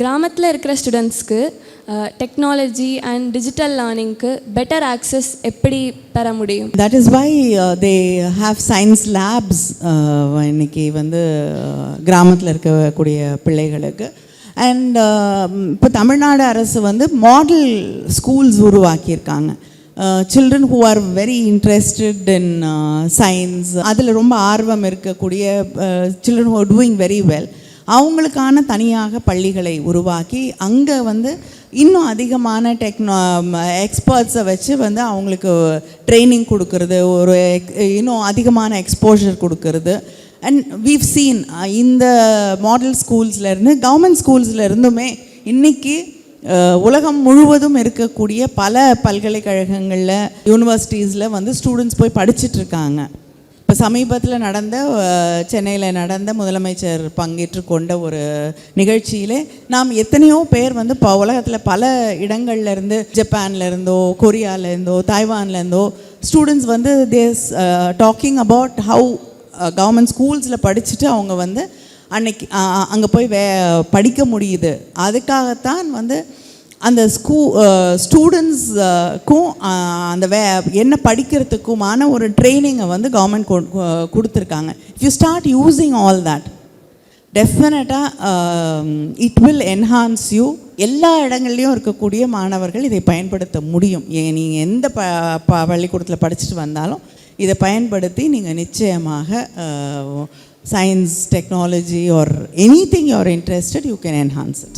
கிராமத்தில் இருக்கிற ஸ்டூடெண்ட்ஸ்க்கு டெக்னாலஜி அண்ட் டிஜிட்டல் லேர்னிங்க்கு பெட்டர் ஆக்சஸ் எப்படி பெற முடியும்? That is why they have science labs இன்னைக்கு வந்து கிராமத்தில் இருக்கக்கூடிய பிள்ளைகளுக்கு. அண்ட் இப்போ தமிழ்நாடு அரசு வந்து மாடல் ஸ்கூல்ஸ் உருவாக்கியிருக்காங்க. Children who are very interested in science, அதில் ரொம்ப ஆர்வம் இருக்கக்கூடிய children who are doing very well, அவங்களுக்கான தனியாக பள்ளிகளை உருவாக்கி அங்கே வந்து இன்னும் அதிகமான எக்ஸ்பர்ட்ஸை வச்சு வந்து அவங்களுக்கு ட்ரைனிங் கொடுக்கறது, ஒரு இன்னும் அதிகமான எக்ஸ்போஷர் கொடுக்கறது. அண்ட் வீவ் சீன் இந்த மாடல் ஸ்கூல்ஸ்லேருந்து கவர்மெண்ட் ஸ்கூல்ஸ்லேருந்துமே இன்றைக்கி உலகம் முழுவதும் இருக்கக்கூடிய பல பல்கலைக்கழகங்களில் யூனிவர்சிட்டிஸில் வந்து ஸ்டூடெண்ட்ஸ் போய் படிச்சுட்ருக்காங்க. இப்போ சமீபத்தில் நடந்த சென்னையில் நடந்த முதலமைச்சர் பங்கேற்று கொண்ட ஒரு நிகழ்ச்சியிலே நாம் எத்தனையோ பேர் வந்து இப்போ உலகத்தில் பல இடங்கள்லேருந்து, ஜப்பான்லேருந்தோ, கொரியாவிலேருந்தோ, தாய்வான்லேருந்தோ ஸ்டூடெண்ட்ஸ் வந்து these talking about how government ஸ்கூல்ஸில் படிச்சுட்டு அவங்க வந்து அன்னைக்கு அங்கே போய் படிக்க முடியுது. அதுக்காகத்தான் வந்து அந்த ஸ்டூடெண்ட்ஸுக்கும் அந்த என்ன படிக்கிறதுக்குமான ஒரு ட்ரைனிங்கை வந்து கவர்மெண்ட் கொடுத்துருக்காங்க. If you start using all that, டெஃபினட்டாக இட் வில் என்ஹான்ஸ் யூ. எல்லா இடங்கள்லையும் இருக்கக்கூடிய மாணவர்கள் இதை பயன்படுத்த முடியும். நீங்கள் எந்த பள்ளிக்கூடத்தில் படிச்சுட்டு வந்தாலும் இதை பயன்படுத்தி நீங்கள் நிச்சயமாக science, technology or anything you are interested, you can enhance it.